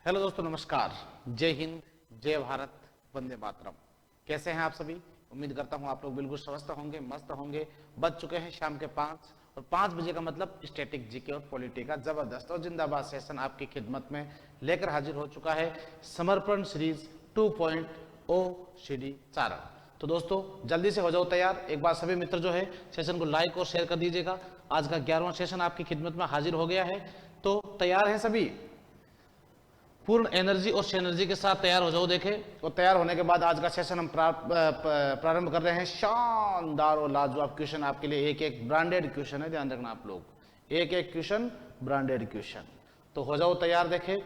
Hello दोस्तों, नमस्कार। जय हिंद, जय भारत, वंदे मातरम। कैसे हैं आप सभी? उम्मीद करता हूं आप लोग बिल्कुल स्वस्थ होंगे, मस्त होंगे। बज चुके हैं शाम के 5 और 5 बजे का मतलब स्टैटिक जीके और पॉलिटी का जबरदस्त और जिंदाबाद सेशन आपकी खिदमत में लेकर हाजिर हो चुका है। समर्पण सीरीज 2.0 सीडी चारण। तो दोस्तों जल्दी से हो जाओ तैयार। एक बार सभी मित्र जो है सेशन को लाइक और शेयर कर दीजिएगा। आज का 11वां सेशन आपकी खिदमत में हाजिर हो गया है। तो तैयार हैं सभी? पूर्ण एनर्जी और सिनर्जी के साथ तैयार हो जाओ। देखे और तैयार होने के बाद आज का सेशन हम प्रारंभ कर रहे हैं। शानदार और लाजवाब क्वेश्चन आपके लिए, एक एक ब्रांडेड क्वेश्चन है, ध्यान रखना आप लोग, एक एक क्वेश्चन ब्रांडेड क्वेश्चन। तो हो जाओ तैयार। देखे,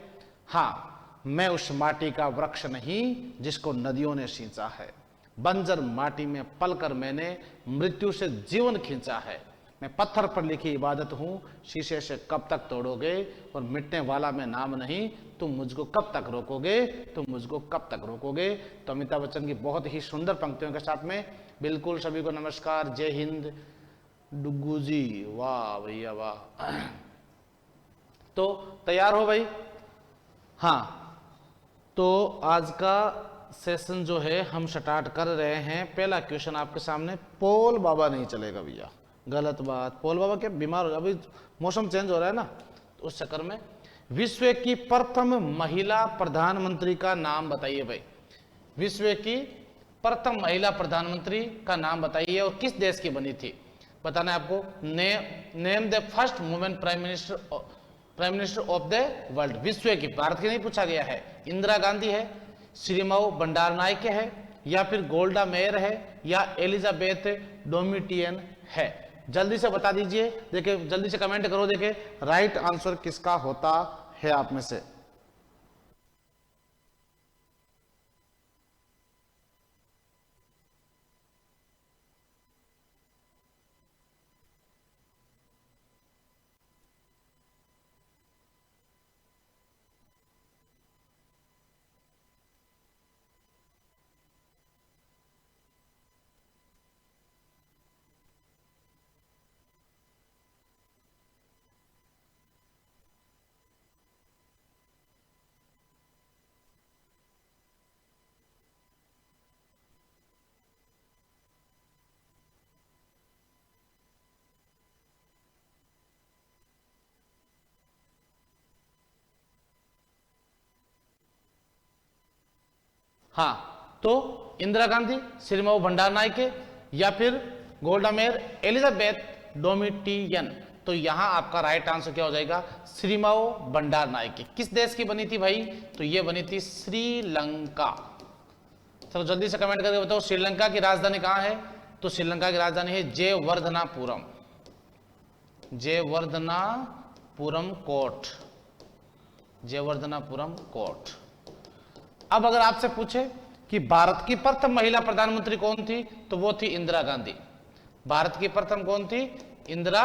हाँ, मैं उस माटी का वृक्ष नहीं जिसको नदियों ने सींचा है, बंजर माटी में पलकर मैंने मृत्यु से जीवन खींचा है। मैं पत्थर पर लिखी इबादत हूं, शीशे से कब तक तोड़ोगे, और मिटने वाला मैं नाम नहीं, तुम मुझको कब तक रोकोगे, तुम मुझको कब तक रोकोगे। तो अमिताभ बच्चन की बहुत ही सुंदर पंक्तियों के साथ में बिल्कुल सभी को नमस्कार, जय हिंद। डुग्गू जी, वाह भैया वाह। तो तैयार हो भाई? हाँ, तो आज का सेशन जो है हम स्टार्ट कर रहे हैं। पहला क्वेश्चन आपके सामने। पोल बाबा नहीं चलेगा भैया, गलत बात। पोल बाबा क्या बीमार हो, अभी मौसम चेंज हो रहा है ना, तो उस चक्कर में। विश्व की प्रथम महिला प्रधानमंत्री का नाम बताइए भाई। विश्व की प्रथम महिला प्रधानमंत्री का नाम बताइए और किस देश की बनी थी, बताना है आपको। Name the first women prime minister of the world. विश्व की, भारत की नहीं पूछा गया है। इंदिरा गांधी है, श्रीमती बंडारनायके है, या फिर गोल्डा मेयर है, या एलिजाबेथ डोमिटियन है। जल्दी से बता दीजिए। देखिए जल्दी से कमेंट करो। देखिए राइट आंसर किसका होता है आप में से। हाँ, तो इंदिरा गांधी, श्रीमती भंडारनायके, या फिर गोल्डा मेयर, एलिजाबेथ डोमिटियन। तो यहां आपका राइट आंसर क्या हो जाएगा? श्रीमती भंडारनायके। किस देश की बनी थी भाई? तो ये बनी थी श्रीलंका। चलो जल्दी से कमेंट करके बताओ श्रीलंका की राजधानी कहां है। तो श्रीलंका की राजधानी है जयवर्धनापुरम। जयवर्धनापुरम कोट, जयवर्धनापुरम कोट। अब अगर आपसे पूछे कि भारत की प्रथम महिला प्रधानमंत्री कौन थी, तो वो थी इंदिरा गांधी। भारत की प्रथम कौन थी? इंदिरा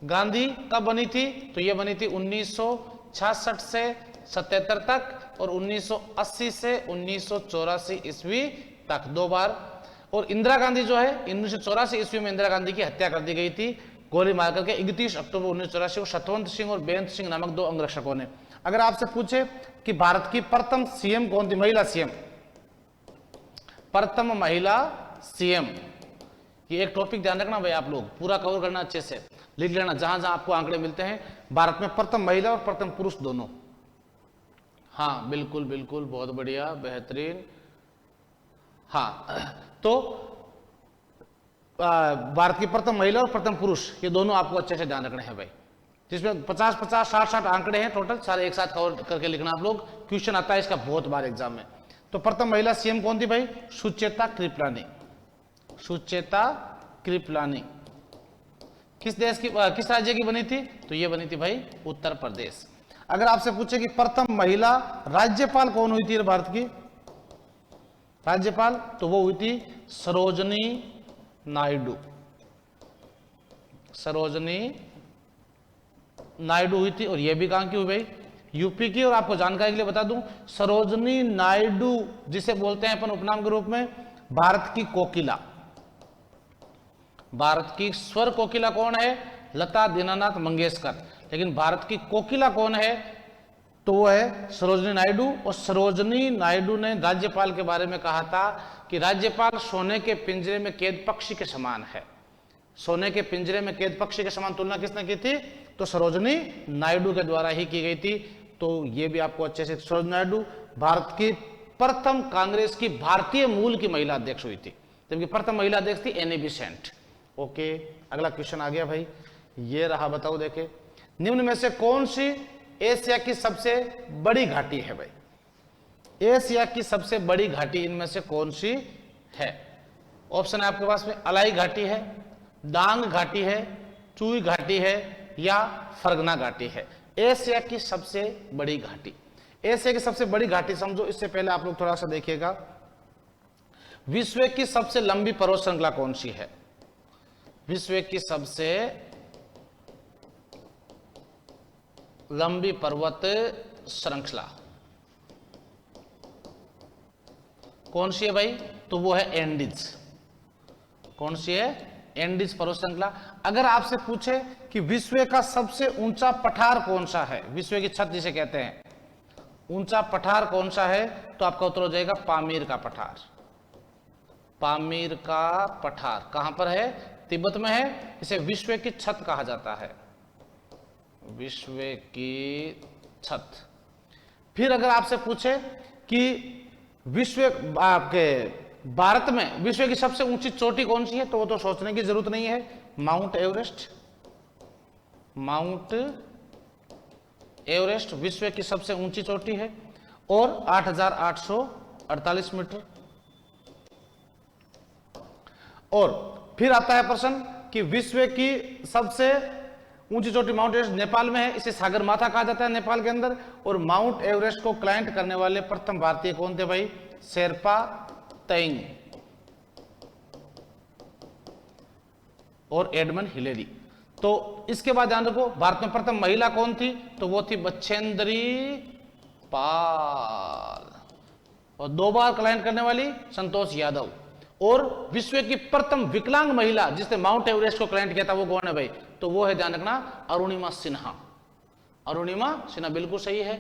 गांधी। कब बनी थी? तो ये बनी थी 1966 से 77 तक और 1980 से 1984 ईस्वी तक, 2 बार। और इंदिरा गांधी जो है 1984 ईस्वी में इंदिरा गांधी की हत्या कर दी गई थी गोली मारकर के। 31 अक्टूबर 1984 को सतवंत सिंह और बेअंत सिंह नामक 2 अंगरक्षकों ने। अगर आपसे पूछे कि भारत की प्रथम सीएम कौन थी, महिला सीएम, प्रथम महिला सीएम, ये एक टॉपिक ध्यान रखना भाई, आप लोग पूरा कवर करना, अच्छे से लिख लेना जहां जहां आपको आंकड़े मिलते हैं। भारत में प्रथम महिला और प्रथम पुरुष दोनों। हाँ बिल्कुल बिल्कुल, बहुत बढ़िया, बेहतरीन। हाँ, तो भारत की प्रथम महिला और प्रथम पुरुष, ये दोनों आपको अच्छे से ध्यान रखने हैं भाई, जिसमें 50-50, 60-60 आंकड़े हैं टोटल, सारे एक साथ कवर करके लिखना आप लोग। क्वेश्चन आता है इसका बहुत बार एग्जाम में। तो प्रथम महिला सीएम कौन थी भाई? सुचेता कृपलानी। सुचेता कृपलानी किस देश की, किस राज्य की बनी थी? तो ये बनी थी भाई उत्तर प्रदेश। अगर आपसे पूछे कि प्रथम महिला राज्यपाल कौन हुई थी भारत की, राज्यपाल, तो वो हुई थी सरोजनी नायडू। सरोजनी नायडू हुई थी। और ये भी कहां की हुई भाई? यूपी की। और आपको जानकारी के लिए बता दूं, सरोजनी नायडू जिसे बोलते हैं अपन उपनाम के रूप में भारत की कोकिला। भारत की स्वर कोकिला कौन है? लता दीनानाथ मंगेशकर। लेकिन भारत की कोकिला कौन है? तो वो है सरोजनी नायडू। और सरोजनी नायडू ने राज्यपाल के बारे में कहा था कि राज्यपाल सोने के पिंजरे में कैद पक्षी के समान है। सोने के पिंजरे में कैद पक्षी के समान तुलना किसने की थी? तो सरोजनी नायडू के द्वारा ही की गई थी। तो ये भी आपको अच्छे से, सरोजनी नायडू भारत की प्रथम कांग्रेस की भारतीय मूल की महिला अध्यक्ष हुई थी, जबकि प्रथम महिला अध्यक्ष थी एनी बेसेंट। ओके, अगला क्वेश्चन आ गया भाई, ये रहा, बताओ देखे, निम्न में से कौन सी एशिया की सबसे बड़ी घाटी है भाई? एशिया की सबसे बड़ी घाटी इनमें से कौन सी है? ऑप्शन है आपके पास में, अलाई घाटी है, डांग घाटी है, चुई घाटी है, या फरगना घाटी है। एशिया की सबसे बड़ी घाटी, एशिया की सबसे बड़ी घाटी समझो। इससे पहले आप लोग थोड़ा सा देखिएगा, विश्व की सबसे लंबी पर्वत श्रृंखला कौन सी है? विश्व की सबसे लंबी पर्वत श्रृंखला कौन सी है भाई? तो वो है एंडीज। कौन सी है? एंडीज पर्वत श्रृंखला। अगर आपसे पूछे कि विश्व का सबसे ऊंचा पठार कौन सा है, विश्व की छत जिसे कहते हैं, ऊंचा पठार कौन सा है, तो आपका उत्तर हो जाएगा पामीर का पठार। पामीर का पठार कहां पर है? तिब्बत में है। इसे विश्व की छत कहा जाता है, विश्व की छत। फिर अगर आपसे पूछे कि विश्व आपके भारत में विश्व की सबसे ऊंची चोटी कौन सी है, तो वो तो सोचने की जरूरत नहीं है, माउंट एवरेस्ट। माउंट एवरेस्ट विश्व की सबसे ऊंची चोटी है और 8,848 मीटर। और फिर आता है प्रश्न कि विश्व की सबसे ऊंची चोटी माउंट एवरेस्ट नेपाल में है, इसे सागरमाथा कहा जाता है नेपाल के अंदर। और माउंट एवरेस्ट को क्लाइंट करने वाले प्रथम भारतीय कौन थे भाई? शेरपा तैंग और एडमंड हिलेरी। तो इसके बाद ध्यान रखो, भारत में प्रथम महिला कौन थी? तो वो थी बछेंद्री पाल। और 2 बार क्लाइंट करने वाली संतोष यादव। और विश्व की प्रथम विकलांग महिला जिसने माउंट एवरेस्ट को क्लाइंट किया था वो कौन है भाई? तो वो है, ध्यान रखना, अरुणिमा सिन्हा। अरुणिमा सिन्हा बिल्कुल सही है।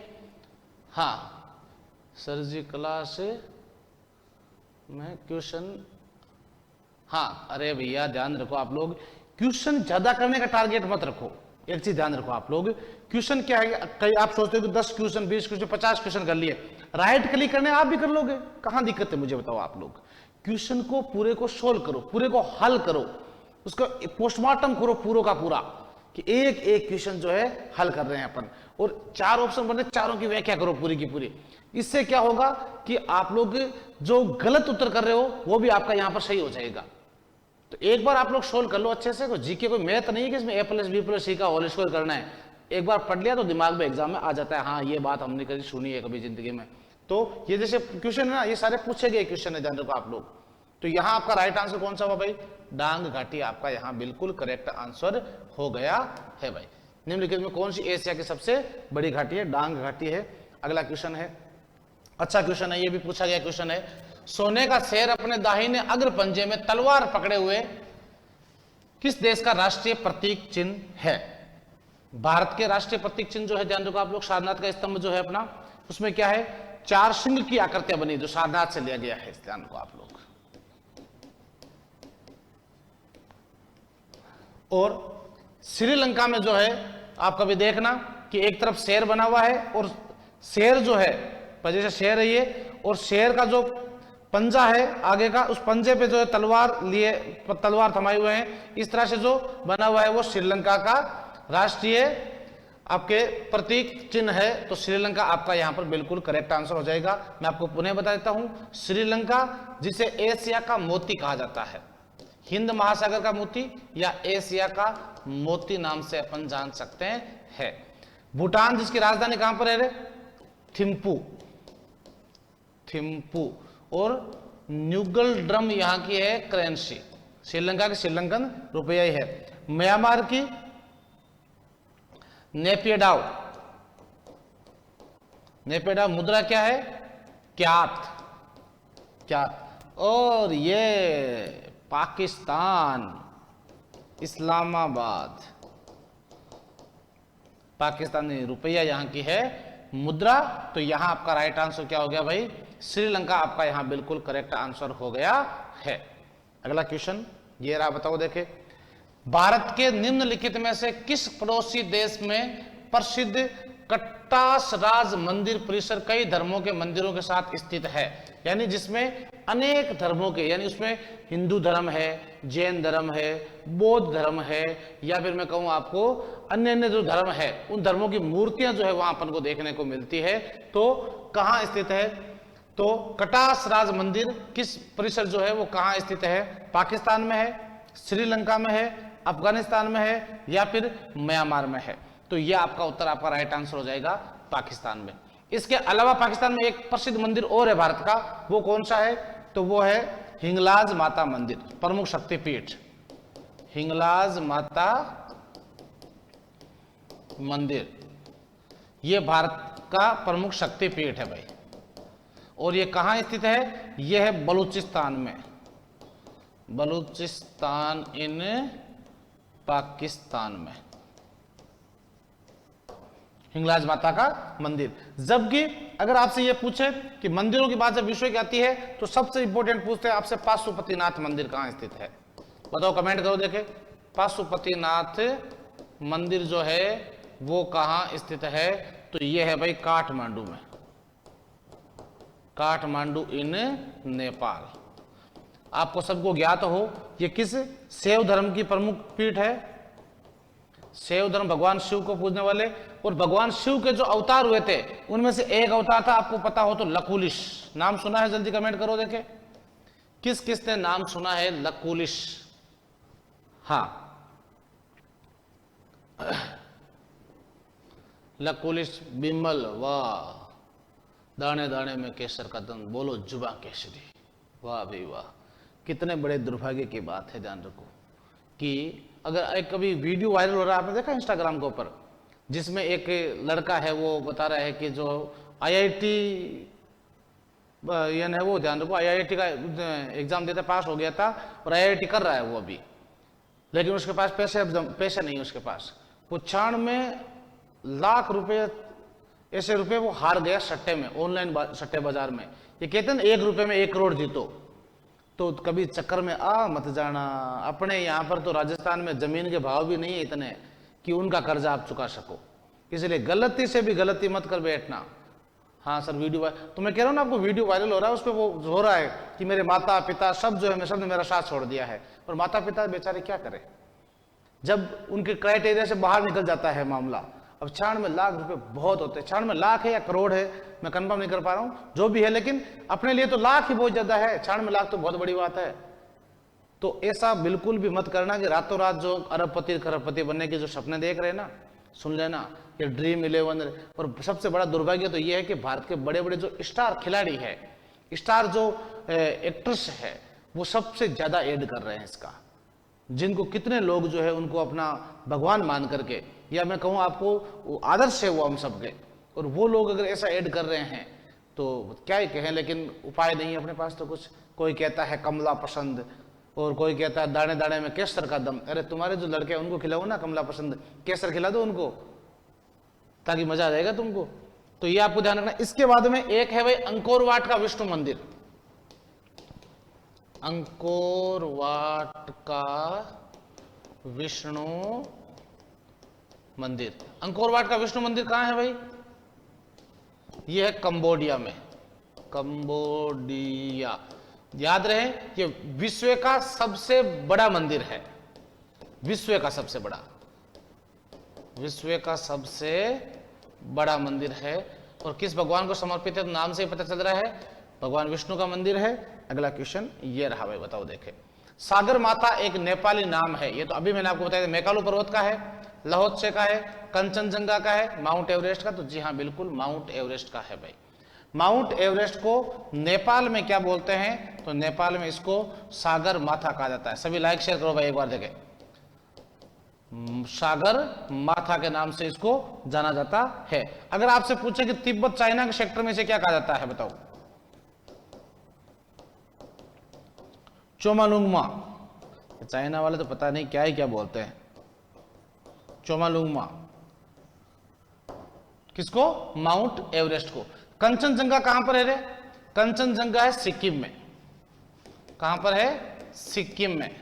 हाँ सर जी क्लास में क्वेश्चन, हाँ अरे भैया ध्यान रखो आप लोग, क्वेश्चन ज्यादा करने का टारगेट मत रखो। एक चीज ध्यान रखो आप लोग, क्वेश्चन क्या है, कई आप सोचते हो कि 10 क्वेश्चन 20 क्वेश्चन 50 क्वेश्चन कर लिए, राइट क्लिक करने आप भी कर लोगे, कहां दिक्कत है मुझे बताओ आप लोग। क्वेश्चन को पूरे को सोल्व करो, पूरे को हल करो, उसका पोस्टमार्टम करो पूरा का पूरा, कि एक एक क्वेश्चन जो है हल कर रहे हैं अपन, और 4 ऑप्शन बने, चारों की व्याख्या करो पूरी की पूरी। इससे क्या होगा कि आप लोग जो गलत उत्तर कर रहे हो वो भी आपका यहां पर सही हो जाएगा। तो एक बार आप लोग सोल्व कर लो अच्छे से। जीके कोई मैथ नहीं है कि इसमें a+b+c का होल स्क्वायर करना है, एक बार पढ़ लिया तो दिमाग में एग्जाम में आ जाता है, हाँ ये बात हमने कभी सुनी है कभी जिंदगी में। तो ये जैसे क्वेश्चन है ना, ये सारे पूछे गए क्वेश्चन है, ध्यान रखो आप लोग। तो यहां आपका राइट आंसर कौन सा हुआ भाई? डांग घाटी आपका यहां बिल्कुल करेक्ट आंसर हो गया है भाई। निम्नलिखित में कौन सी एशिया की सबसे बड़ी घाटी है? डांग घाटी है। अगला क्वेश्चन है, अच्छा क्वेश्चन है, ये भी पूछा गया क्वेश्चन है, सोने का शेर अपने दाहिने अग्र पंजे में तलवार पकड़े हुए किस देश का राष्ट्रीय प्रतीक चिन्ह है? भारत के राष्ट्रीय प्रतीक चिन्ह जो है, ध्यान रखो आप लोग, सारनाथ का स्तंभ जो है अपना, उसमें क्या है? 4 सिंह की आकृतियां बनी जो सारनाथ से लिया गया है, ध्यान रखो आप लोग। और श्रीलंका में जो है आप कभी देखना कि एक तरफ शेर बना हुआ है, और शेर जो है, जैसे शेर है ये, और शेर का जो पंजा है आगे का, उस पंजे पे जो है तलवार थमाए हुए हैं, इस तरह से जो बना हुआ है वो श्रीलंका का राष्ट्रीय आपके प्रतीक चिन्ह है। तो श्रीलंका आपका यहां पर बिल्कुल करेक्ट आंसर हो जाएगा। मैं आपको पुनः बता देता हूं, श्रीलंका जिसे एशिया का मोती कहा जाता है, हिंद महासागर का मोती या एशिया का मोती नाम से अपन जान सकते हैं। भूटान जिसकी राजधानी कहां पर है रे? थिम्पू। थिम्पू। और न्यूगल ड्रम यहां की है करेंसी, श्रीलंका की श्रीलंकन रुपया ही है। म्यांमार की नेपियडाव। नेपियडाव मुद्रा क्या है? क्यात। क्यात। और ये पाकिस्तान, इस्लामाबाद, पाकिस्तानी रुपया यहां की है मुद्रा, तो यहां आपका राइट आंसर क्या हो गया भाई, श्रीलंका आपका यहां बिल्कुल करेक्ट आंसर हो गया है। अगला क्वेश्चन ये रहा, बताओ देखे, भारत के निम्नलिखित में से किस पड़ोसी देश में प्रसिद्ध कटास राज मंदिर परिसर कई धर्मों के मंदिरों के साथ स्थित है, यानी जिसमें अनेक धर्मों के, यानी उसमें हिंदू धर्म है, जैन धर्म है, बौद्ध धर्म है, या फिर मैं कहूं आपको अन्य अन्य जो धर्म है उन धर्मों की मूर्तियां जो है वहां अपन को देखने को मिलती है, तो कहां स्थित है, तो कटास राज मंदिर किस परिसर जो है वो कहां स्थित है, पाकिस्तान में है, श्रीलंका में है, अफगानिस्तान में है, या फिर म्यांमार में है। तो यह आपका उत्तर, आपका राइट आंसर हो जाएगा पाकिस्तान में। इसके अलावा पाकिस्तान में एक प्रसिद्ध मंदिर और है भारत का, वो कौन सा है, तो वो है हिंगलाज माता मंदिर, प्रमुख शक्तिपीठ, हिंगलाज माता मंदिर, ये भारत का प्रमुख शक्तिपीठ है भाई। और ये कहां स्थित है, यह है बलूचिस्तान में, बलूचिस्तान इन पाकिस्तान में, हिंगलाज माता का मंदिर। जबकि अगर आपसे यह पूछे कि मंदिरों की बात जब विषय की आती है तो सबसे इंपॉर्टेंट पूछते हैं आपसे, पाशुपतिनाथ मंदिर कहां स्थित है, बताओ, कमेंट करो देखे, पाशुपतिनाथ मंदिर जो है वो कहां स्थित है, तो यह है भाई काठमांडू में, काठमांडू इन नेपाल। आपको सबको ज्ञात हो ये किस शैव धर्म की प्रमुख पीठ है, शैव धर्म भगवान शिव को पूजने वाले, और भगवान शिव के जो अवतार हुए थे उनमें से एक अवतार था, आपको पता हो तो लकुलिश, नाम सुना है, जल्दी कमेंट करो देखे, किस किस ने नाम सुना है लकुलिश, हाँ लकुलिश बिमल, वाह, दाने दाने में केसर का दम, बोलो जुबा केसरी, वाह भाई वाह, कितने बड़े दुर्भाग्य की बात है, ध्यान रखो कि अगर एक कभी वीडियो वायरल हो रहा है, आपने देखा इंस्टाग्राम के ऊपर, जिसमें एक लड़का है वो बता रहा है कि जो आईआईटी यानी है वो, ध्यान रखो, आईआईटी का एग्जाम देता पास हो गया था और आईआईटी कर रहा है वो अभी, लेकिन उसके पास पैसे नहीं है उसके पास, 95 लाख रुपए ऐसे रुपए वो हार गया सट्टे में, ऑनलाइन सट्टे बाजार में। ये कहते हैं ना 1 रुपए में 1 करोड़ जीतो, तो कभी चक्कर में आ मत जाना। अपने यहाँ पर तो राजस्थान में जमीन के भाव भी नहीं है इतने कि उनका कर्जा आप चुका सको, इसलिए गलती से भी गलती मत कर बैठना। हाँ सर वीडियो तो मैं कह रहा हूँ ना आपको, वीडियो वायरल हो रहा है, उस पर वो हो रहा है कि मेरे माता पिता सब जो है, सब ने मेरा साथ छोड़ दिया है, और माता पिता बेचारे क्या करें जब उनके क्राइटेरिया से बाहर निकल जाता है मामला। अब 96 लाख रुपए बहुत होते हैं, 96 लाख है या करोड़ है मैं कंफर्म नहीं कर पा रहा हूं, जो भी है, लेकिन अपने लिए तो लाख ही बहुत ज्यादा है, 96 लाख तो बहुत बड़ी बात है। तो ऐसा बिल्कुल भी मत करना कि रातों रात जो अरबपति खरबपति बनने के जो सपने देख रहे हैं ना, सुन लेना, ये ड्रीम 11। और सबसे बड़ा दुर्भाग्य तो ये है कि भारत के बड़े बड़े जो स्टार खिलाड़ी है, स्टार जो एक्ट्रेस है, वो सबसे ज्यादा ऐड कर रहे हैं इसका, जिनको कितने लोग जो है उनको अपना भगवान मान करके, या मैं कहूँ आपको आदर्श है वो हम सबके, और वो लोग अगर ऐसा ऐड कर रहे हैं तो क्या ही कहें, लेकिन उपाय नहीं है अपने पास तो कुछ। कोई कहता है कमला पसंद, और कोई कहता है दाने दाने में केसर का दम। अरे तुम्हारे जो लड़के हैं उनको खिलाओ ना कमला पसंद, केसर खिला दो उनको, ताकि मजा आ जाएगा तुमको। तो ये आपको ध्यान रखना। इसके बाद में एक है भाई अंकोर वाट का विष्णु मंदिर, अंकोर वाट का विष्णु मंदिर। अंकोर वाट का विष्णु मंदिर कहां है भाई, यह है कंबोडिया में, कंबोडिया। याद रहे ये विश्व का सबसे बड़ा मंदिर है, विश्व का सबसे बड़ा, विश्व का सबसे बड़ा मंदिर है। और किस भगवान को समर्पित है, तो नाम से ही पता चल रहा है भगवान विष्णु का मंदिर है। अगला क्वेश्चन ये रहा भाई, बताओ देखे। सागर माता एक नेपाली नाम है, ये तो अभी मैंने आपको बताया, मेकालू पर्वत का है, लाहोत्से का है, कंचनजंगा का है, माउंट एवरेस्ट का, तो जी हाँ बिल्कुल माउंट एवरेस्ट का है भाई। माउंट एवरेस्ट को नेपाल में क्या बोलते हैं, तो नेपाल में इसको सागर माथा कहा जाता है। सभी लाइक शेयर करो भाई एक बार देखें, सागर माथा के नाम से इसको जाना जाता है। अगर आपसे पूछे कि तिब्बत चाइना के सेक्टर में से क्या कहा जाता है, बताओ। चोमालुंगमा, चाइना वाले तो पता नहीं क्या ही क्या बोलते हैं, चोमालुंगमा। किसको? माउंट एवरेस्ट को। कंचनजंगा कहां पर है रे? कंचनजंगा है सिक्किम में। कहां पर है? सिक्किम में।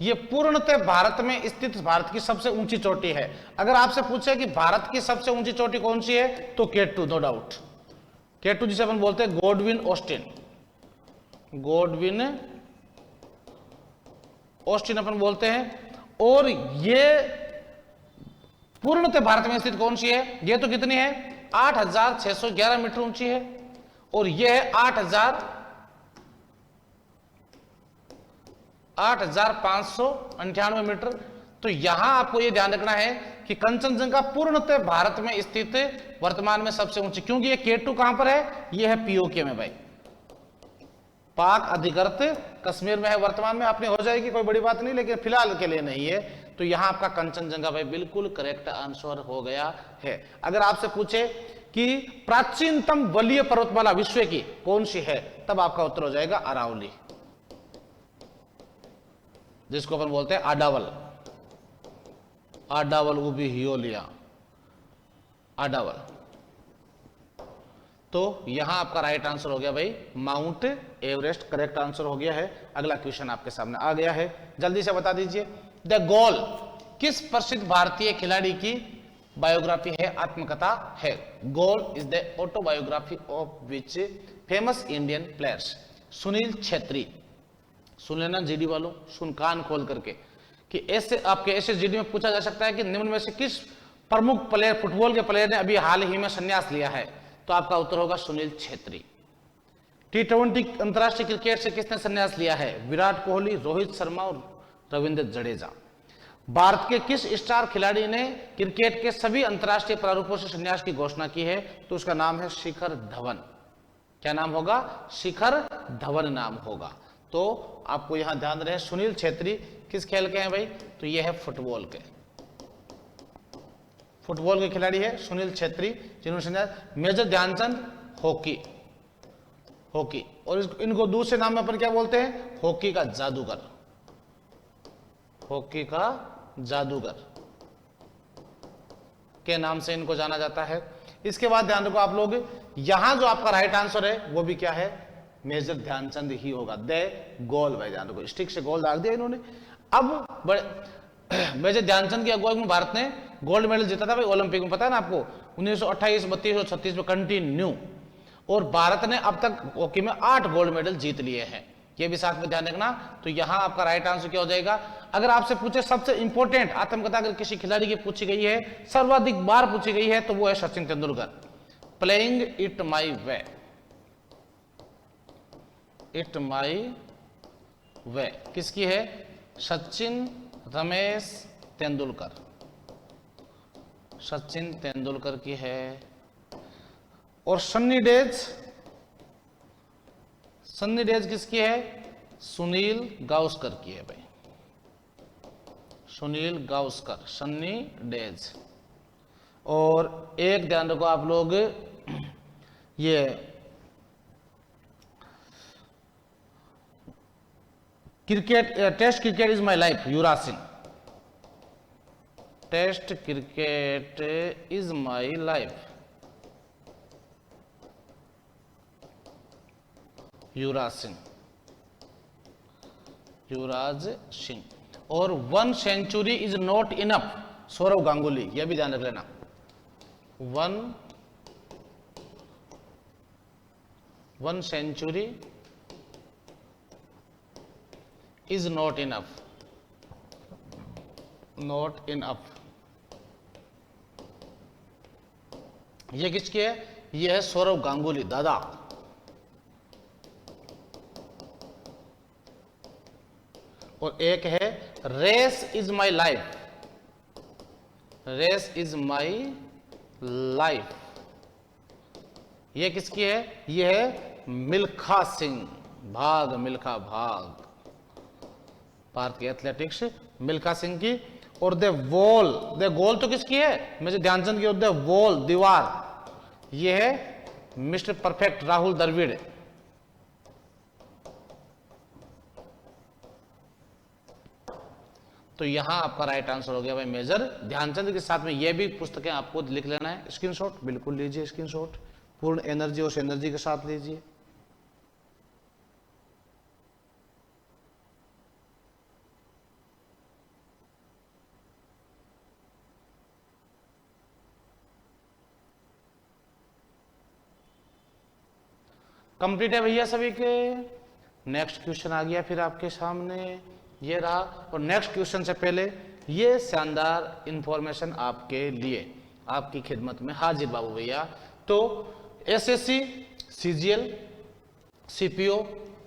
यह पूर्णतः भारत में स्थित भारत की सबसे ऊंची चोटी है। अगर आपसे पूछे कि भारत की सबसे ऊंची चोटी कौन सी है, तो K2, नो डाउट। K2 जिसे अपन बोलते हैं गॉडविन ऑस्टिन, गॉडविन ऑस्टिन अपन बोलते हैं। और ये पूर्णतः भारत में स्थित कौन सी है? ये तो कितनी है? 8,611 मीटर ऊंची है। और यह है 8,598 मीटर। तो यहां आपको यह ध्यान रखना है कि कंचनजंगा पूर्णतः भारत में स्थित वर्तमान में सबसे ऊंची, क्योंकि ये K2 कहां पर है? यह है POK में भाई, पाक अधिकृत कश्मीर में है वर्तमान में। अपनी हो जाएगी, कोई बड़ी बात नहीं, लेकिन फिलहाल के लिए नहीं है। तो यहां आपका कंचनजंगा भाई बिल्कुल करेक्ट आंसर हो गया है। अगर आपसे पूछे कि प्राचीनतम वलीय पर्वतमाला विश्व की कौन सी है, तब आपका उत्तर हो जाएगा अरावली, जिसको अपन बोलते हैं आडावल, आडावल उबी हियोलिया, आडावल। तो यहां आपका राइट आंसर हो गया भाई माउंट एवरेस्ट, करेक्ट आंसर हो गया है। अगला क्वेश्चन आपके सामने आ गया है, जल्दी से बता दीजिए। द गोल किस प्रसिद्ध भारतीय खिलाड़ी की बायोग्राफी है, आत्मकथा है? Goal is the autobiography of which famous Indian players? Sunil Chhetri. सुन लेना जीडी वालों, सुन कान खोल करके, कि ऐसे आपके ऐसे जीडी में पूछा जा सकता है कि निम्न में से किस प्रमुख प्लेयर, फुटबॉल के प्लेयर ने अभी हाल ही में संन्यास लिया है? तो आपका उत्तर होगा सुनील छेत्री। T20 अंतरराष्ट्रीय क्रिकेट से किसने संन्यास लिया है? विराट कोहली, रोहित शर्मा और रविंद्र जडेजा। भारत के किस स्टार खिलाड़ी ने क्रिकेट के सभी अंतरराष्ट्रीय प्रारूपों से संन्यास की घोषणा की है? तो उसका नाम है शिखर धवन। क्या नाम होगा? शिखर धवन नाम होगा। तो आपको यहां ध्यान रहे, सुनील छेत्री किस खेल के हैं भाई? तो यह है फुटबॉल के, फुटबॉल के खिलाड़ी है सुनील छेत्री, जिन्होंने संन्यास। Major Dhyan Chand hockey, hockey. और इनको दूसरे नाम में अपन क्या बोलते हैं? हॉकी का जादूगर, हॉकी का जादूगर के नाम से इनको जाना जाता है। इसके बाद ध्यान रखो आप लोग, यहां जो आपका राइट आंसर है वो भी क्या है? मेजर ध्यानचंद ही होगा। द गोल भाई, ध्यान रखो, स्टिक से गोल दाग दिया इन्होंने। अब मेजर ध्यानचंद की अगुवाई में भारत ने गोल्ड मेडल जीता था भाई ओलंपिक में, पता है ना आपको, 1928, 32 और 36 में कंटिन्यू। और भारत ने अब तक हॉकी में 8 गोल्ड मेडल जीत लिए हैं, ये भी साथ में ध्यान रखना। तो यहां आपका राइट आंसर क्या हो जाएगा? अगर आपसे पूछे सबसे इंपॉर्टेंट आत्मकथा अगर किसी खिलाड़ी की पूछी गई है, सर्वाधिक बार पूछी गई है, तो वो है Sachin Tendulkar. Playing it my way, it my way किसकी है? सचिन रमेश तेंदुलकर, सचिन तेंदुलकर की है। और सन्नी डेज, सन्नी डेज किसकी है? सुनील गावस्कर की है भाई, सुनील गावस्कर, सन्नी डेज। और एक ध्यान रखो आप लोग, ये cricket, test cricket is my life, Yuvraj Singh. Test cricket is my life, Yuvraj Singh, Yuvraj Singh. और 1 century is not enough, Sourav Ganguly, यह भी ध्यान रख लेना। 1 century is not enough, not enough. यह किसकी है? यह है सौरव गांगुली, दादा। और एक है race is my life, race is my life, यह किसकी है? यह है मिल्खा सिंह, भाग मिल्खा भाग, भारत के एथलेटिक्स मिल्खा सिंह की। और द वॉल, द गोल तो किसकी है? मेजर ध्यानचंद की। और द वॉल, दीवार, यह है मिस्टर परफेक्ट राहुल द्रविड़। तो यहां आपका राइट आंसर हो गया भाई मेजर ध्यानचंद। के साथ में ये भी पुस्तकें आपको लिख लेना है, स्क्रीनशॉट बिल्कुल लीजिए, स्क्रीनशॉट पूर्ण एनर्जी उस एनर्जी के साथ लीजिए। कंप्लीट है भैया सभी के। नेक्स्ट क्वेश्चन आ गया फिर आपके सामने, ये रहा। और नेक्स्ट क्वेश्चन से पहले ये शानदार इंफॉर्मेशन आपके लिए, आपकी खिदमत में हाजिर बाबू भैया। तो एसएससी, सीजीएल, सीपीओ,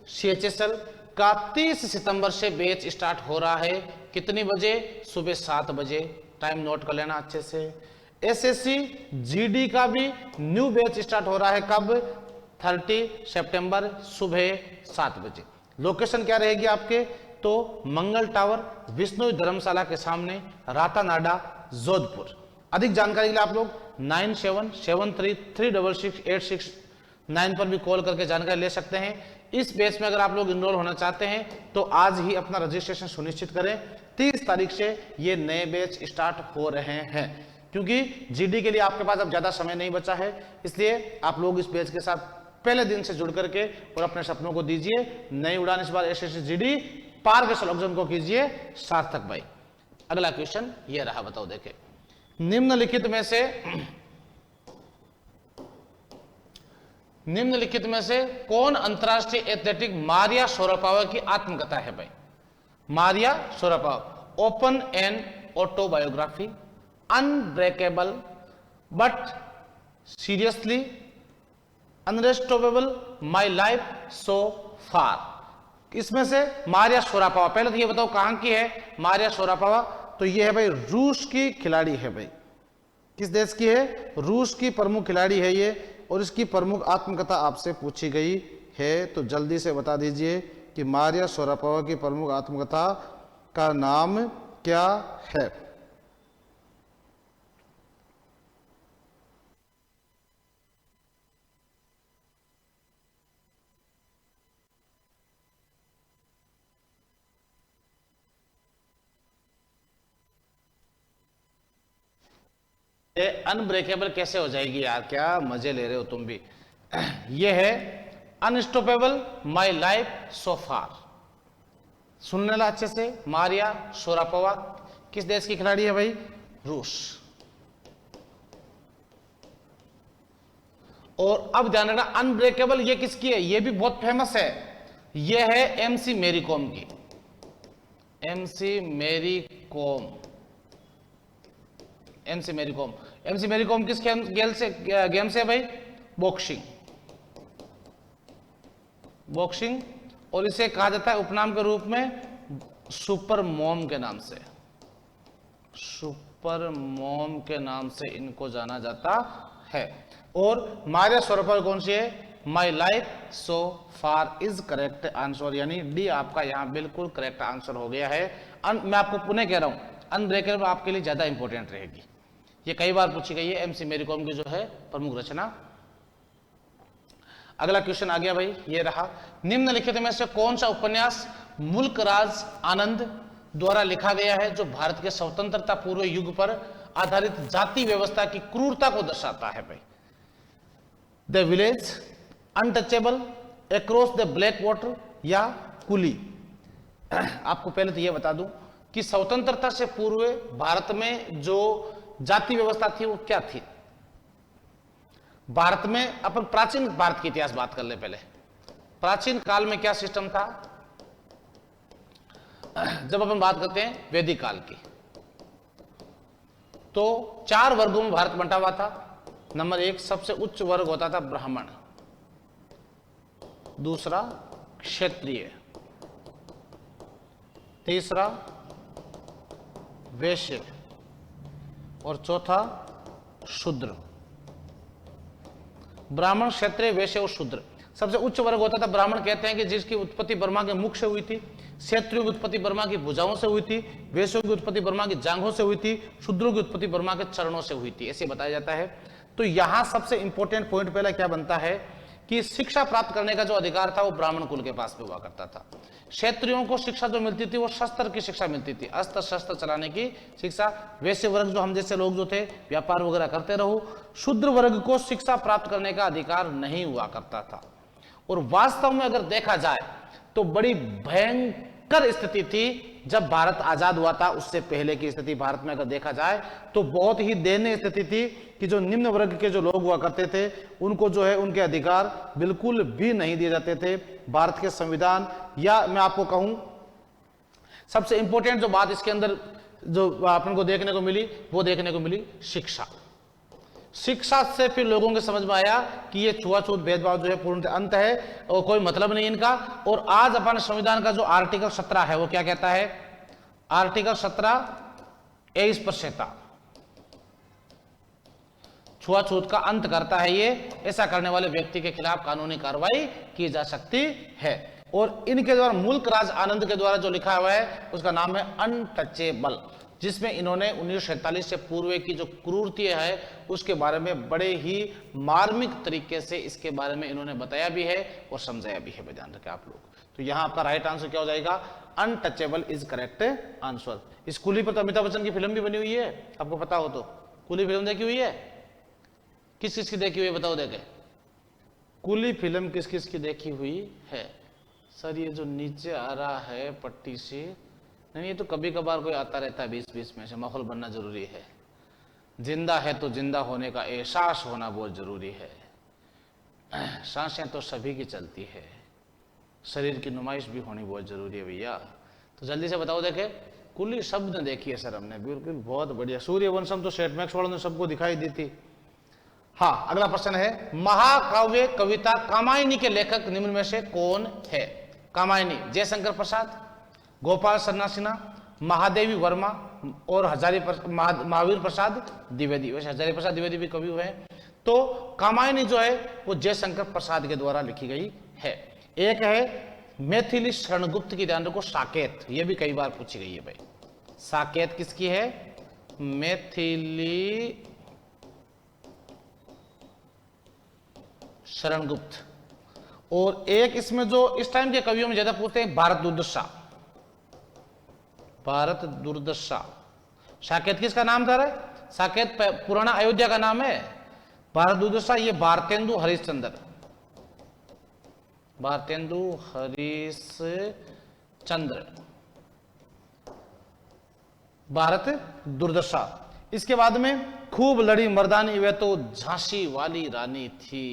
सीएचएसएल का 30 सितंबर से बैच स्टार्ट हो रहा है। कितनी बजे? सुबह 7 बजे। टाइम नोट कर लेना अच्छे से। एसएससी जीडी का भी न्यू बैच स्टार्ट हो रहा है। कब? 30 सितंबर सुबह 7 बजे। लोकेशन क्या रहेगी आपके? तो मंगल टावर, विष्णु धर्मशाला के सामने, रातानाडा, जोधपुर। अधिक जानकारी के लिए आप लोग 9773366869 पर भी कॉल करके जानकारी ले सकते हैं। इस बैच में अगर आप लोग इनरोल होना चाहते हैं तो आज ही अपना रजिस्ट्रेशन सुनिश्चित करें। 30 तारीख से ये नए बैच स्टार्ट हो रहे हैं, क्योंकि जीडी के लिए आपके पास अब ज्यादा समय नहीं बचा है, इसलिए आप लोग इस बैच के साथ पहले दिन से जुड़ करके और अपने सपनों को दीजिए नई उड़ान। इस बार एसएससी जीडी पार के स्लोगन को कीजिए सार्थक भाई। अगला क्वेश्चन ये रहा, बताओ देखे। निम्नलिखित में से कौन अंतरराष्ट्रीय एथलेटिक मारिया शरापोवा की आत्मकथा है भाई? Maria Sharapova, open and autobiography, unbreakable but seriously, unrestorable, my life so far. इसमें से मारिया शरापोवा, पहले तो ये बताओ कहां की है मारिया शरापोवा? तो ये है भाई रूस की खिलाड़ी है भाई। किस देश की है? रूस की प्रमुख खिलाड़ी है ये। और इसकी प्रमुख आत्मकथा आपसे पूछी गई है, तो जल्दी से बता दीजिए कि मारिया शरापोवा की प्रमुख आत्मकथा का नाम क्या है? ये अनब्रेकेबल कैसे हो जाएगी यार, क्या मजे ले रहे हो तुम भी। ये है अनस्टॉपेबल माई लाइफ सो फार। सुनने ला अच्छे से। मारिया शरापोवा किस देश की खिलाड़ी है भाई? रूस। और अब ध्यान रखना, अनब्रेकेबल ये किसकी है? ये भी बहुत फेमस है। ये है एमसी मैरी कॉम की। MC Mary Kom, MC Mary Kom. MC Mary Kom किस गेम से भाई? बॉक्सिंग। बॉक्सिंग। और इसे कहा जाता है उपनाम के रूप में सुपर मॉम के नाम से। सुपर मॉम के नाम से इनको जाना जाता है। और मारिया शरापोवा कौन सी है? माई life so far is correct answer, यानी डी आपका यहां बिल्कुल करेक्ट आंसर हो गया है। मैं आपको पुनः कह रहा हूं, अनब्रेकेबल आपके लिए ज्यादा इंपॉर्टेंट रहेगी। ये कई बार पूछी गई है एमसी मैरी कॉम की जो है प्रमुख रचना। अगला क्वेश्चन आ गया भाई, ये रहा। निम्नलिखित में से कौन सा उपन्यास मुल्क राज आनंद द्वारा लिखा गया है जो भारत के स्वतंत्रता पूर्व युग पर आधारित जाति व्यवस्था की क्रूरता को दर्शाता है भाई? The village, untouchable, across the black water या कुली। आपको पहले तो यह बता दूं कि स्वतंत्रता से पूर्व भारत में जो जाति व्यवस्था थी वो क्या थी। भारत में अपन प्राचीन भारत की इतिहास बात कर ले पहले। प्राचीन काल में क्या सिस्टम था? जब अपन बात करते हैं वैदिक काल की, तो 4 वर्गों में भारत बंटा हुआ था। नंबर 1 सबसे उच्च वर्ग होता था ब्राह्मण, दूसरा क्षत्रिय, तीसरा वैश्य और चौथा शूद्र। ब्राह्मण, क्षत्रिय, वैश्य और शूद्र। सबसे उच्च वर्ग होता था ब्राह्मण। कहते हैं कि जिसकी उत्पत्ति ब्रह्मा के मुख से हुई थी। क्षत्रियों की उत्पत्ति ब्रह्मा की भुजाओं से हुई थी। वैश्यों की उत्पत्ति ब्रह्मा की जांघों से हुई थी। शूद्रों की उत्पत्ति ब्रह्मा के चरणों से हुई थी, ऐसे बताया जाता है। तो यहां सबसे इंपॉर्टेंट पॉइंट पहला क्या बनता है कि शिक्षा प्राप्त करने का जो अधिकार था वो ब्राह्मण कुल के पास में हुआ करता था। क्षत्रियों को शिक्षा जो मिलती थी वो शस्त्र की शिक्षा मिलती थी, अस्त्र शस्त्र चलाने की शिक्षा। वैश्य वर्ग जो हम जैसे लोग जो थे व्यापार वगैरह करते रहो। शूद्र वर्ग को शिक्षा प्राप्त करने का अधिकार नहीं हुआ करता था। और वास्तव में अगर देखा जाए तो बड़ी भयंकर स्थिति थी जब भारत आजाद हुआ था। उससे पहले की स्थिति भारत में अगर देखा जाए तो बहुत ही दयनीय स्थिति थी कि जो निम्न वर्ग के जो लोग हुआ करते थे उनको जो है उनके अधिकार बिल्कुल भी नहीं दिए जाते थे। भारत के संविधान, या मैं आपको कहूं सबसे इंपॉर्टेंट जो बात इसके अंदर जो अपन को देखने को मिली वो देखने को मिली शिक्षा। शिक्षा से फिर लोगों के समझ में आया कि ये छुआछूत भेदभाव जो है पूर्ण अंत है और कोई मतलब नहीं इनका। और आज अपन संविधान का जो आर्टिकल 17 है वो क्या कहता है? आर्टिकल 17 ए स्पृश्यता, छुआछूत का अंत करता है ये। ऐसा करने वाले व्यक्ति के खिलाफ कानूनी कार्रवाई की जा सकती है। और इनके द्वारा मुल्क राज आनंद के द्वारा जो लिखा हुआ है उसका नाम है अनटचेबल, जिसमें इन्होंने 1947 से पूर्व की जो क्रूरतियां है उसके बारे में बड़े ही मार्मिक तरीके से इसके बारे में इन्होंने बताया भी है और समझाया भी है। ध्यान रखें आप लोग। तो यहां आपका राइट आंसर क्या हो जाएगा? Untouchable is correct answer. इस कूली पर तो अमिताभ बच्चन की फिल्म भी बनी हुई है, आपको पता हो तो। कूली फिल्म देखी हुई है? किस किस की देखी हुई है बताओ देखे। कूली फिल्म किस किस की देखी हुई है? सर ये जो नीचे आ रहा है पट्टी से, नहीं ये तो कभी कभार कोई आता रहता है बीच बीच में से। माहौल बनना जरूरी है। जिंदा है तो जिंदा होने का एहसास होना बहुत जरूरी है। सांसें तो सभी की चलती है, शरीर की नुमाइश भी होनी बहुत जरूरी है भैया। तो जल्दी से बताओ देखे। कुली शब्द देखी है सर हमने, बिल्कुल बहुत बढ़िया। सूर्यवंशम तो सेट मैक्स वालों ने सबको दिखाई दी थी। हाँ, अगला प्रश्न है महाकाव्य कविता कामायनी के लेखक निम्न में से कौन है? कामायनी जयशंकर प्रसाद, गोपाल सन्नासिना, महादेवी वर्मा और महावीर प्रसाद द्विवेदी। वैसे हजारी प्रसाद द्विवेदी भी कवि हुए हैं। तो कामायनी जो है वो जयशंकर प्रसाद के द्वारा लिखी गई है। एक है मैथिली शरणगुप्त की, ध्यान रखो, साकेत, ये भी कई बार पूछी गई है भाई। साकेत किसकी है? मैथिली शरणगुप्त। और एक इसमें जो इस टाइम के कवियों में ज्यादा पूछते हैं भारत दुर्दशा। भारत दुर्दशा। साकेत किसका नाम था रे? साकेत पुराना अयोध्या का नाम है। भारत दुर्दशा ये भारतेंदु हरिश्चंद्र, भारतेंदु हरिश्चंद्र, भारत दुर्दशा। इसके बाद में खूब लड़ी मर्दानी वे तो झांसी वाली रानी थी।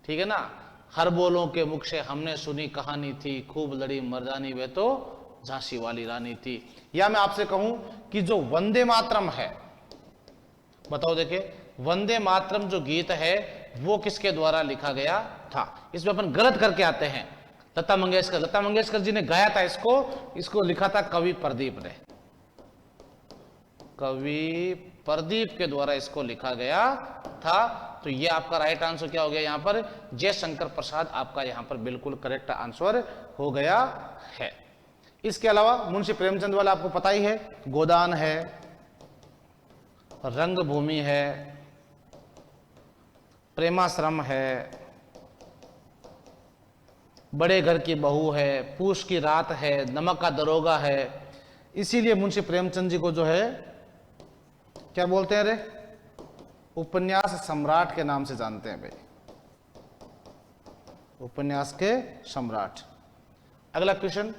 ठीक है ना? हर बोलों के मुख से हमने सुनी कहानी थी, खूब लड़ी मर्दानी वे तो झांसी वाली रानी थी। या मैं आपसे कहूं कि जो वंदे मातरम है, बताओ देखे, वंदे मातरम जो गीत है वो किसके द्वारा लिखा गया था? इसमें अपन गलत करके आते हैं। लता मंगेशकर, लता मंगेशकर जी ने गाया था इसको लिखा था कवि प्रदीप ने। कवि प्रदीप के द्वारा इसको लिखा गया था। तो ये आपका राइट आंसर क्या हो गया? यहां पर जयशंकर प्रसाद आपका यहां पर बिल्कुल करेक्ट आंसर हो गया है। इसके अलावा मुंशी प्रेमचंद वाला आपको पता ही है। गोदान है, रंगभूमि है, प्रेमाश्रम है, बड़े घर की बहू है, पूस की रात है, नमक का दरोगा है। इसीलिए मुंशी प्रेमचंद जी को जो है क्या बोलते हैं रे? उपन्यास सम्राट के नाम से जानते हैं भाई, उपन्यास के सम्राट। अगला question,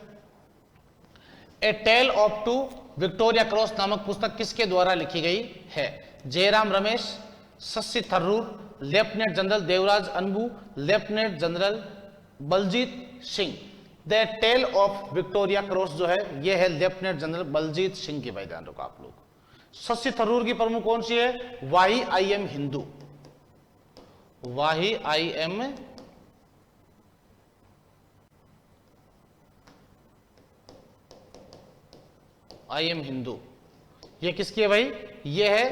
a tale of two Victoria Cross नामक पुस्तक किसके द्वारा लिखी गई है? Jairam Ramesh, Shashi Tharoor, lieutenant general Devraj Anbu, lieutenant general Baljit Singh. The tale of Victoria Cross जो है यह है लेफ्टिनेंट जनरल बलजीत सिंह की। भाई ध्यान रखो आप लोग। शशि थरूर की प्रमुख कौन सी है? Why I am Hindu, why I am Hindu. ये किसकी है भाई? ये है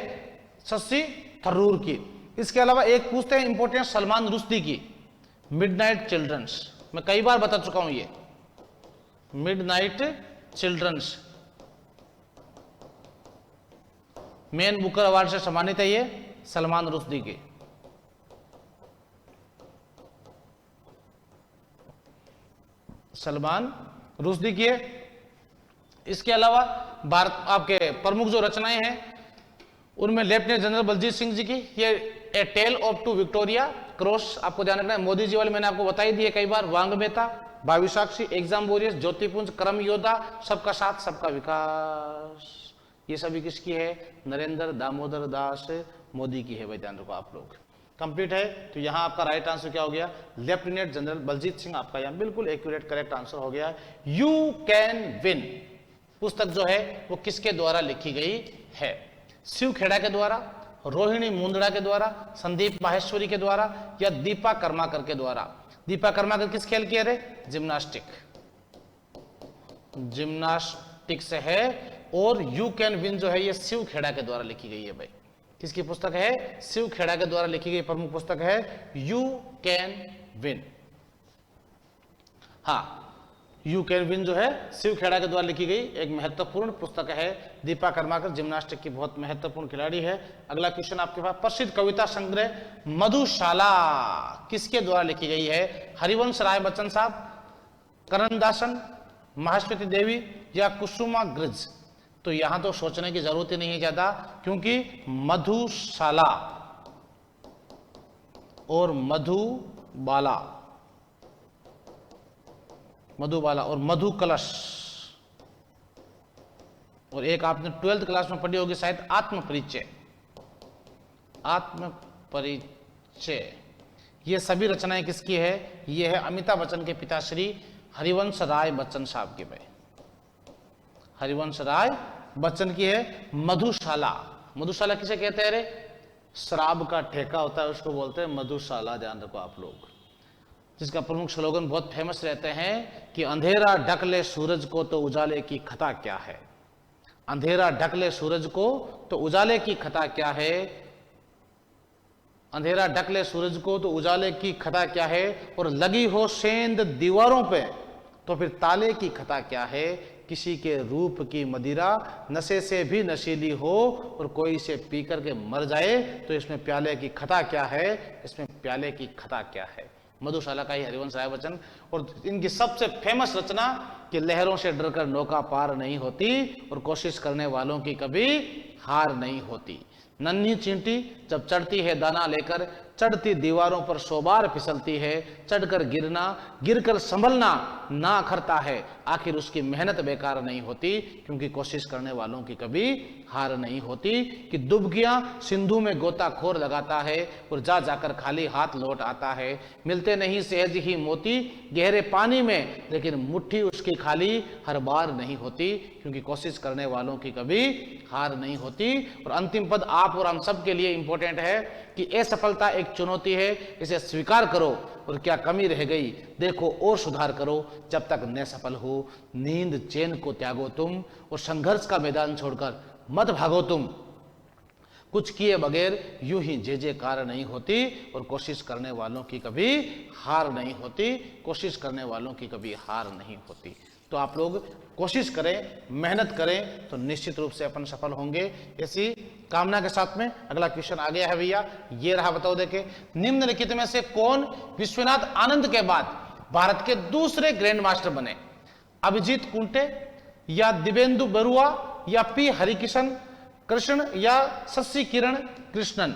शशि थरूर की। इसके अलावा एक पूछते हैं इंपॉर्टेंट सलमान रुश्दी की, मिडनाइट चिल्ड्रंस। मैं कई बार बता चुका हूं ये midnight children's. Man Booker award से सम्मानित है ये सलमान रुश्दी की। सलमान रुश्दी की है। इसके अलावा भारत आपके प्रमुख जो रचनाएं हैं उनमें लेफ्टिनेंट जनरल बलजीत सिंह जी की ये a tale of two Victoria cross, आपको ध्यान रखना है। मोदी जी वाले मैंने आपको बताई दी है कई बार। वांग मेहता, भावी साक्षी, एग्जाम वॉरियर्स, ज्योतिपुंज, क्रम योद्धा, सबका साथ सबका विकास, ये सभी किसकी है? नरेंद्र दामोदर दास मोदी की है भाई, ध्यान रखो आप लोग। कंप्लीट है। तो यहां आपका राइट आंसर क्या हो गया? लेफ्टिनेंट जनरल बलजीत सिंह आपका यहां बिल्कुल एक्यूरेट करेक्ट आंसर हो गया। यू कैन विन पुस्तक जो है वो किसके द्वारा लिखी गई है? शिव खेड़ा के द्वारा, रोहिणी मुंदड़ा के द्वारा, संदीप माहेश्वरी के द्वारा या दीपा कर्माकर के द्वारा? दीपा कर्माकर किस खेल की है रे? जिम्नास्टिक, जिम्नास्टिक से है। और यू कैन विन जो है ये शिव खेड़ा के द्वारा लिखी गई है भाई। किसकी पुस्तक है? शिव खेड़ा के द्वारा लिखी गई प्रमुख पुस्तक है यू कैन विन। हाँ, यू कैन विन जो है शिव खेड़ा के द्वारा लिखी गई एक महत्वपूर्ण पुस्तक है। दीपा कर्माकर जिम्नास्टिक की बहुत महत्वपूर्ण खिलाड़ी है। अगला क्वेश्चन आपके पास, प्रसिद्ध कविता संग्रह मधुशाला किसके द्वारा लिखी गई है? हरिवंश राय बच्चन साहब, करणदासन, महाश्वेती देवी या कुसुमाग्रज? तो यहां तो सोचने की जरूरत ही नहीं है ज्यादा, क्योंकि मधुशाला और मधुबाला, मधुबाला और मधु कलश, और एक आपने 12th क्लास में पढ़ी होगी शायद आत्म परिचय, आत्म परिचय, ये सभी रचनाएं किसकी है? ये है अमिताभ बच्चन के पिताश्री हरिवंश राय बच्चन साहब की भाई, हरिवंश राय बच्चन की है। मधुशाला, मधुशाला किसे कहते हैं रे? शराब का ठेका होता है उसको बोलते हैं मधुशाला, ध्यान रखो आप लोग। जिसका प्रमुख स्लोगन बहुत फेमस रहते हैं कि अंधेरा ढक ले सूरज को तो उजाले की खता क्या है। अंधेरा ढक ले सूरज को तो उजाले की खता क्या है? अंधेरा ढक ले सूरज को तो उजाले की खता क्या है? और लगी हो सेंध दीवारों पे तो फिर ताले की खता क्या है? किसी के रूप की मदिरा नशे से भी नशीली हो और कोई इसे पी करके मर जाए तो इसमें प्याले की खता क्या है? इसमें प्याले की खता क्या है? मधुशाला का ही हरिवंश राय बच्चन। और इनकी सबसे फेमस रचना कि लहरों से डरकर नौका पार नहीं होती और कोशिश करने वालों की कभी हार नहीं होती। नन्ही चींटी जब चढ़ती है दाना लेकर, चढ़ती दीवारों पर 100 बार फिसलती है, चढ़कर गिरना, गिरकर संभलना ना अखरता है, आखिर उसकी मेहनत बेकार नहीं होती, क्योंकि कोशिश करने वालों की कभी हार नहीं होती। कि डुबकियां सिंधु में गोताखोर लगाता है और जा जाकर खाली हाथ लौट आता है, मिलते नहीं सहज ही मोती गहरे पानी में, लेकिन मुट्ठी उसकी खाली हर बार नहीं होती, क्योंकि कोशिश करने वालों की कभी हार नहीं होती। और अंतिम पद आप और हम सब के लिए इंपॉर्टेंट है कि असफलता एक चुनौती है, इसे स्वीकार करो और क्या कमी रह गई देखो और सुधार करो, जब तक न सफल हो नींद चैन को त्यागो तुम, और संघर्ष का मैदान छोड़कर मत भागो तुम, कुछ किए बगैर यूं ही जय जयकार नहीं होती, और कोशिश करने वालों की कभी हार नहीं होती, कोशिश करने वालों की कभी हार नहीं होती। तो आप लोग कोशिश करें, मेहनत करें तो निश्चित रूप से अपन सफल होंगे, ऐसी कामना के साथ में अगला क्वेश्चन आ गया है भैया। ये रहा, बताओ देखे, निम्नलिखित में से कौन विश्वनाथ आनंद के बाद भारत के दूसरे ग्रैंड मास्टर बने? अभिजीत कुंटे या दिव्येंदु बरुआ या पी हरिकिशन कृष्ण या शशि किरण कृष्णन?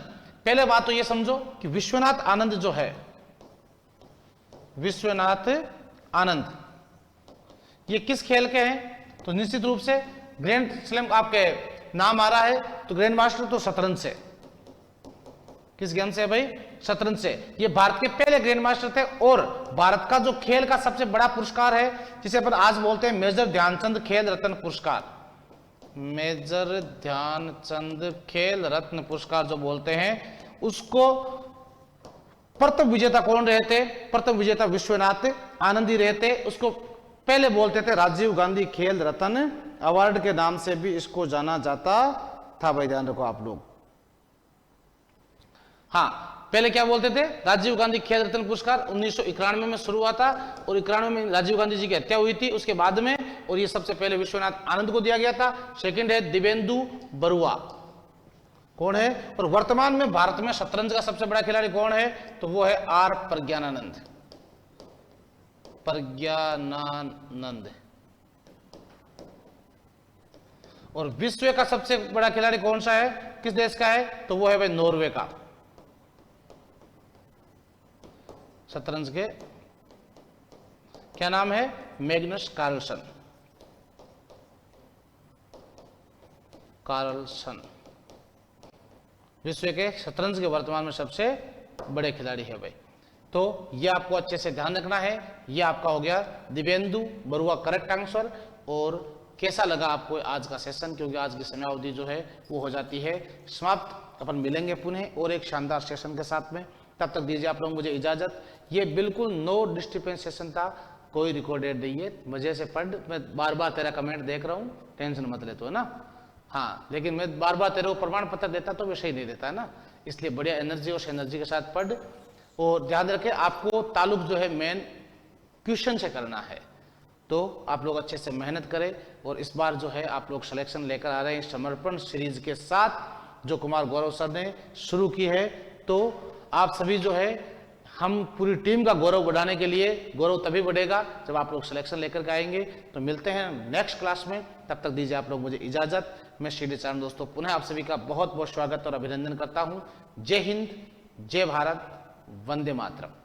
पहले बात तो ये समझो कि विश्वनाथ आनंद जो है, विश्वनाथ आनंद ये किस खेल के हैं? तो निश्चित रूप से ग्रैंड स्लैम आपके नाम आ रहा है तो ग्रैंड मास्टर तो शतरंज से। किस गेम से भाई? शतरंज से। ये भारत के पहले ग्रैंड मास्टर थे, और भारत का जो खेल का सबसे बड़ा पुरस्कार है जिसे अपन आज बोलते हैं मेजर ध्यानचंद खेल रत्न पुरस्कार, मेजर ध्यानचंद खेल रत्न पुरस्कार जो बोलते हैं, उसको प्रथम विजेता कौन रहे थे? प्रथम विजेता विश्वनाथ आनंद ही रहे थे। उसको पहले बोलते थे राजीव गांधी खेल रत्न अवार्ड के नाम से भी इसको जाना जाता था भाई, ध्यान रखो आप लोग। हाँ, पहले क्या बोलते थे? राजीव गांधी खेल रत्न पुरस्कार 1991 में शुरू हुआ था, और 91 में राजीव गांधी जी की हत्या हुई थी उसके बाद में, और ये सबसे पहले विश्वनाथ आनंद को दिया गया था। सेकंड है दिव्येंदु बरुआ, कौन है? और वर्तमान में भारत में शतरंज का सबसे बड़ा खिलाड़ी कौन है? तो वो है आर प्रज्ञानानंद। प्रज्ञानानंद। और विश्व का सबसे बड़ा खिलाड़ी कौन सा है, किस देश का है, तो वो है भाई नॉर्वे का, शतरंज के क्या नाम है, मैग्नस कार्लसन। कार्लसन विश्व के शतरंज के वर्तमान में सबसे बड़े खिलाड़ी है भाई। तो ये आपको अच्छे से ध्यान रखना है। ये आपका हो गया दिव्येंदु बरुआ करेक्ट आंसर। और कैसा लगा आपको आज का सेशन, क्योंकि आज की समयावधि जो है वो हो जाती है समाप्त। अपन मिलेंगे पुनः और एक शानदार सेशन के साथ में, तब तक दीजिए आप लोग मुझे इजाजत। ये बिल्कुल नो डिस्टर्बेंस सेशन था, कोई रिकॉर्डेड नहीं है, मजे से पढ़। मैं बार बार तेरा कमेंट देख रहा हूँ, टेंशन मत ले तो, है ना। हाँ, लेकिन मैं बार बार तेरे को प्रमाण पत्र देता तो विषय नहीं देता है ना, इसलिए बढ़िया एनर्जी और एनर्जी के साथ पढ़। और ध्यान रखें आपको ताल्लुक जो है मेन क्वेश्चन से करना है, तो आप लोग अच्छे से मेहनत करें। और इस बार जो है आप लोग सिलेक्शन लेकर आ रहे हैं समर्पण सीरीज के साथ, जो कुमार गौरव सर ने शुरू की है। तो आप सभी जो है, हम पूरी टीम का गौरव बढ़ाने के लिए, गौरव तभी बढ़ेगा जब आप लोग सिलेक्शन लेकर के आएंगे। तो मिलते हैं नेक्स्ट क्लास में, तब तक दीजिए आप लोग मुझे इजाजत। मैं श्री चरण दोस्तों पुनः आप सभी का बहुत बहुत स्वागत और अभिनंदन करता हूं। जय हिंद, जय भारत, वंदे मातरम।